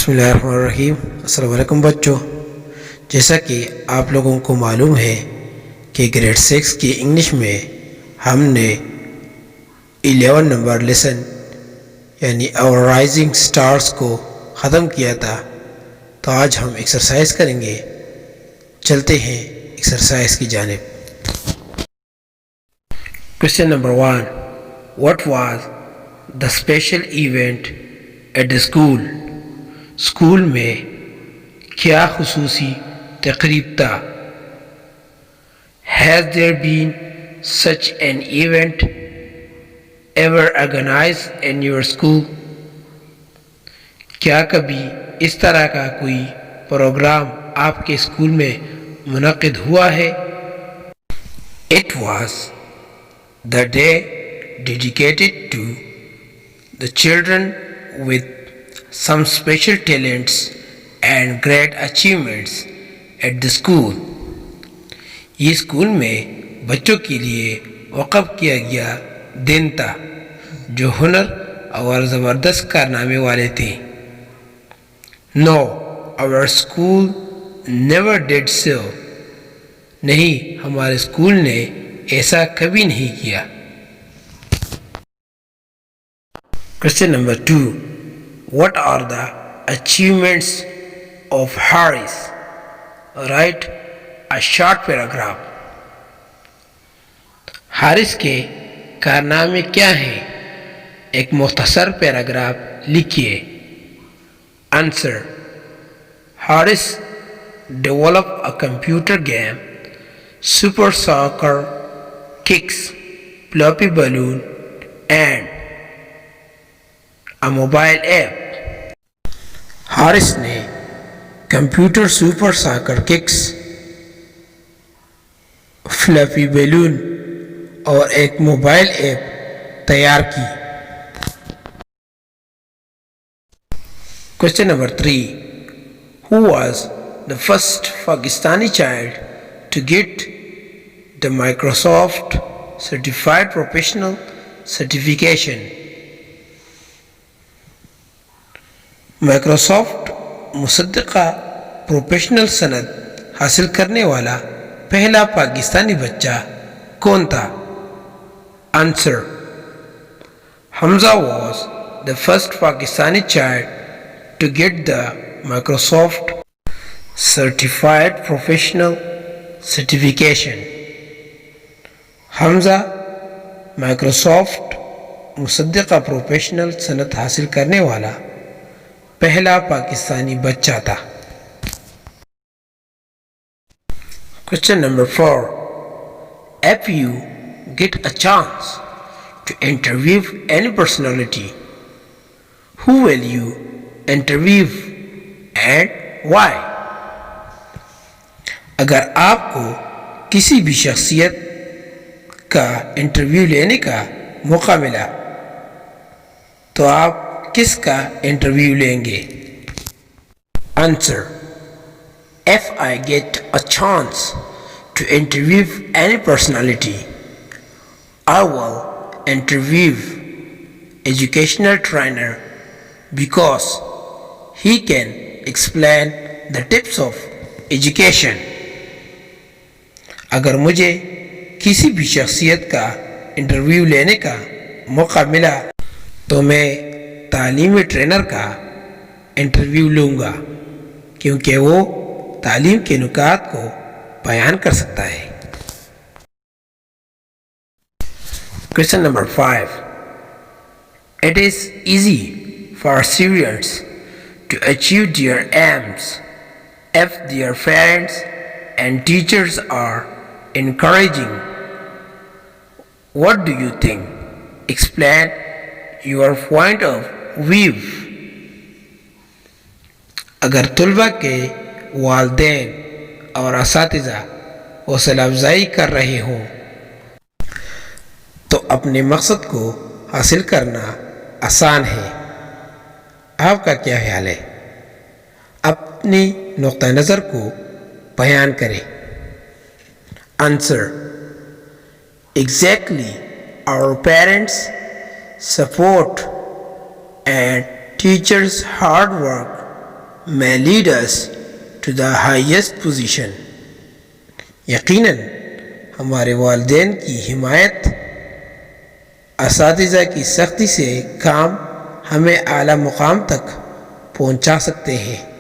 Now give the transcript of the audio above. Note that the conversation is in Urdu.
بسم اللہ الرحمن الرحیم۔ السلام علیکم بچوں، جیسا کہ آپ لوگوں کو معلوم ہے کہ گریڈ 6 کی انگلش میں ہم نے 11 نمبر لیسن یعنی اور رائزنگ سٹارز کو ختم کیا تھا، تو آج ہم ایکسرسائز کریں گے۔ چلتے ہیں ایکسرسائز کی جانب۔ Question number 1، what was the special event at the school? School میں کیا خصوصی تقریب تھا؟ Has there been such an event ever organized in your school؟ کیا کبھی اس طرح کا کوئی پروگرام آپ کے اسکول میں منعقد ہوا ہے؟ It was the day dedicated to the children with some special talents and great achievements at the school۔ یہ اسکول میں بچوں کے لیے وقف کیا گیا دن تھا جو ہنر اور زبردست کارنامے والے تھے۔ No, our school never did so۔ نہیں، ہمارے اسکول نے ایسا کبھی نہیں کیا۔ Question number 2، What are the achievements of Haris؟ Write a short paragraph۔ Haris کے کارنامے کیا ہیں؟ ایک مختصر پیراگراف لکھیے۔ Answer، Haris developed a computer game, Super Soccer Kicks, Floppy Balloon, and a mobile app۔ Haris نے کمپیوٹر سپر ساکر ککس، فلپی بیلون اور ایک موبائل ایپ تیار کی۔ Question number 3، Who was the first Pakistani child to get the Microsoft Certified Professional Certification؟ Microsoft مصدقہ پروفیشنل سند حاصل کرنے والا پہلا پاکستانی بچہ کون تھا؟ Answer, Hamza was the first Pakistani child to get the Microsoft Certified Professional Certification۔ Hamza Microsoft مصدقہ پروفیشنل سند حاصل کرنے والا پہلا پاکستانی بچہ تھا۔ Question number 4، If you get a chance to interview any personality, who will you interview and why؟ اگر آپ کو کسی بھی شخصیت کا انٹرویو لینے کا موقع ملا تو آپ کس کا انٹرویو لیں گے؟ Answer، If I get a chance to interview any personality, I will interview educational trainer because he can explain the tips of education۔ اگر مجھے کسی بھی شخصیت کا انٹرویو لینے کا موقع ملا تو میں تعلیمی ٹرینر کا انٹرویو لوں گا کیونکہ وہ تعلیم کے نکات کو بیان کر سکتا ہے۔ Question number 5، It is easy for students to achieve their aims if their parents and teachers are encouraging۔ What do you think؟ Explain your point of view۔ اگر طلباء کے والدین اور اساتذہ حوصلہ افزائی کر رہے ہوں تو اپنے مقصد کو حاصل کرنا آسان ہے۔ آپ کا کیا خیال ہے؟ اپنی نقطہ نظر کو بیان کریں۔ Answer, Exactly، our parents support and teachers' hard work may lead us to the highest position. یقیناً ہمارے والدین کی حمایت، اساتذہ کی سختی سے کام ہمیں اعلیٰ مقام تک پہنچا سکتے ہیں۔